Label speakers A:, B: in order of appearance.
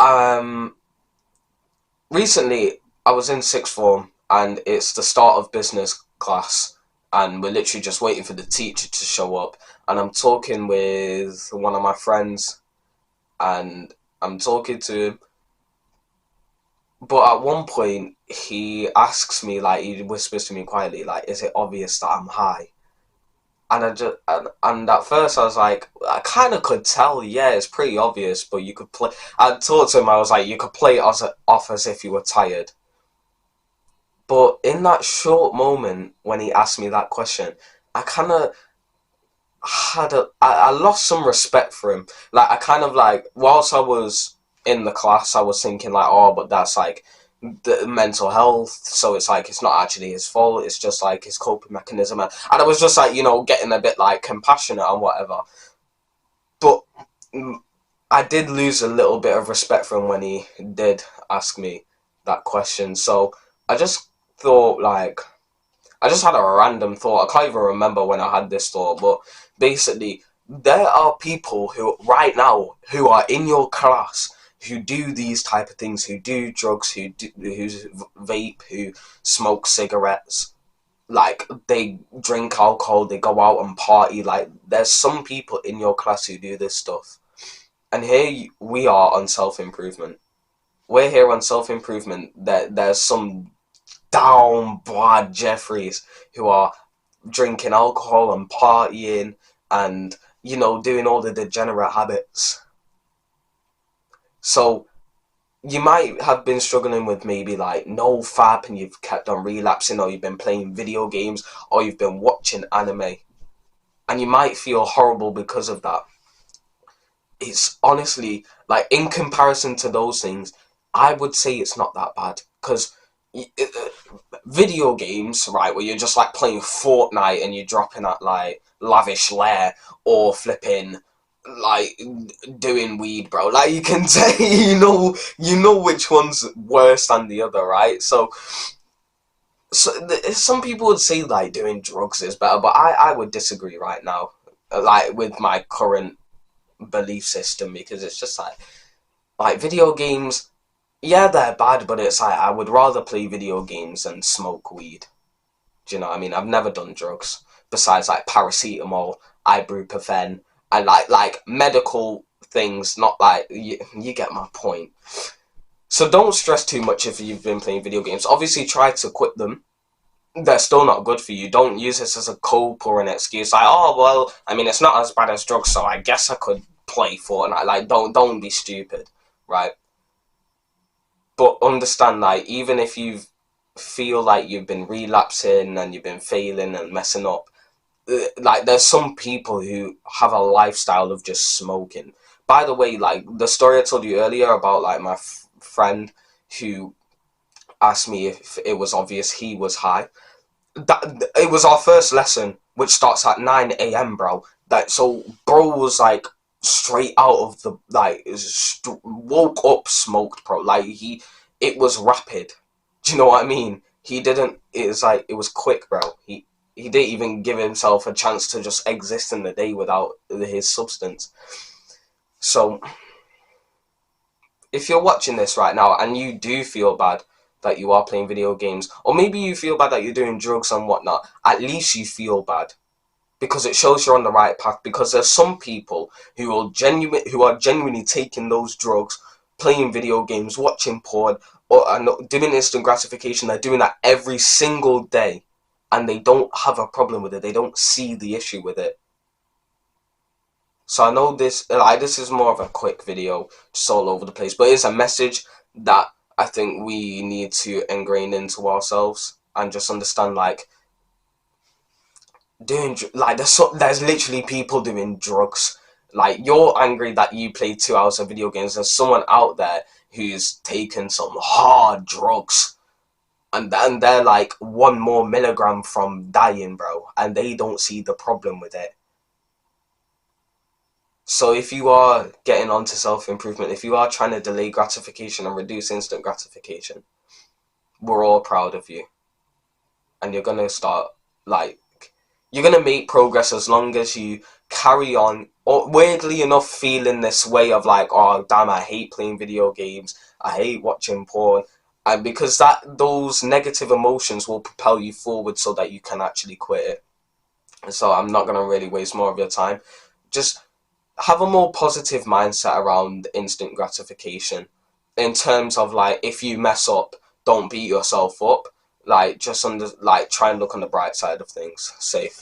A: Um, Recently I was in sixth form and it's the start of business class, and we're literally just waiting for the teacher to show up. And I'm talking with one of my friends, and I'm talking to him, but at one point he asks me, like, he whispers to me quietly, like, "Is it obvious that I'm high?" And and at first I was like, I kind of could tell, yeah, it's pretty obvious, but you could play. I told him, I was like, you could play it off as if you were tired. But in that short moment when he asked me that question, I kind of I lost some respect for him. Like, I kind of, like, whilst I was in the class, I was thinking, like, oh, but that's like the mental health, so it's like it's not actually his fault, it's just like his coping mechanism. And I was just like, getting a bit like compassionate and whatever. But I did lose a little bit of respect for him when he did ask me that question. So I just thought, like, I just had a random thought. I can't even remember when I had this thought, but basically, there are people who right now who are in your class who do these type of things, who do drugs, who vape, who smoke cigarettes. Like, they drink alcohol, they go out and party. Like, there's some people in your class who do this stuff, and here we are on self improvement. We're here on self improvement. There's some down Brad Jeffries who are drinking alcohol and partying and, doing all the degenerate habits. So you might have been struggling with maybe like no fap and you've kept on relapsing, or you've been playing video games, or you've been watching anime, and you might feel horrible because of that. It's honestly, like, in comparison to those things, I would say it's not that bad, because video games, right, where you're just like playing Fortnite and you're dropping at like lavish lair, or flipping, like, doing weed, bro. Like, you can say, you know which one's worse than the other, right? So some people would say like doing drugs is better, but I would disagree right now, like, with my current belief system, because it's just like video games, yeah, they're bad, but it's like I would rather play video games than smoke weed. Do you know what I mean? I've never done drugs besides like paracetamol, ibuprofen, and like medical things. Not like you get my point. So don't stress too much if you've been playing video games. Obviously, try to quit them. They're still not good for you. Don't use this as a cope or an excuse. Like, oh well, I mean, it's not as bad as drugs, so I guess I could play Fortnite. Like, don't be stupid, right? But understand, like, even if you feel like you've been relapsing and you've been failing and messing up, like, there's some people who have a lifestyle of just smoking. By the way, like, the story I told you earlier about like my friend who asked me if it was obvious he was high, that it was our first lesson, which starts at 9 a.m., bro. That, so bro was like straight out of the, like, woke up smoked, bro. Like, it was rapid. Do you know what I mean? He didn't. It was like, it was quick, bro. He didn't even give himself a chance to just exist in the day without his substance. So if you're watching this right now and you do feel bad that you are playing video games, or maybe you feel bad that you're doing drugs and whatnot, at least you feel bad, because it shows you're on the right path. Because there's some people who are genuinely taking those drugs, playing video games, watching porn, or and doing instant gratification. They're doing that every single day, and they don't have a problem with it. They don't see the issue with it. So I know this is more of a quick video, just all over the place, but it's a message that I think we need to ingrain into ourselves, and just understand, like, like, there's literally people doing drugs. Like, you're angry that you played 2 hours of video games. There's someone out there who's taken some hard drugs, and then they're like 1 more milligram from dying, bro, and they don't see the problem with it. So if you are getting onto self-improvement, if you are trying to delay gratification and reduce instant gratification, we're all proud of you. And you're going to start, like, you're going to make progress as long as you carry on, or weirdly enough feeling this way of like, oh damn, I hate playing video games, I hate watching porn, and because those negative emotions will propel you forward so that you can actually quit it. And so I'm not gonna really waste more of your time. Just have a more positive mindset around instant gratification, in terms of like, if you mess up, don't beat yourself up. Like, just try and look on the bright side of things. Safe.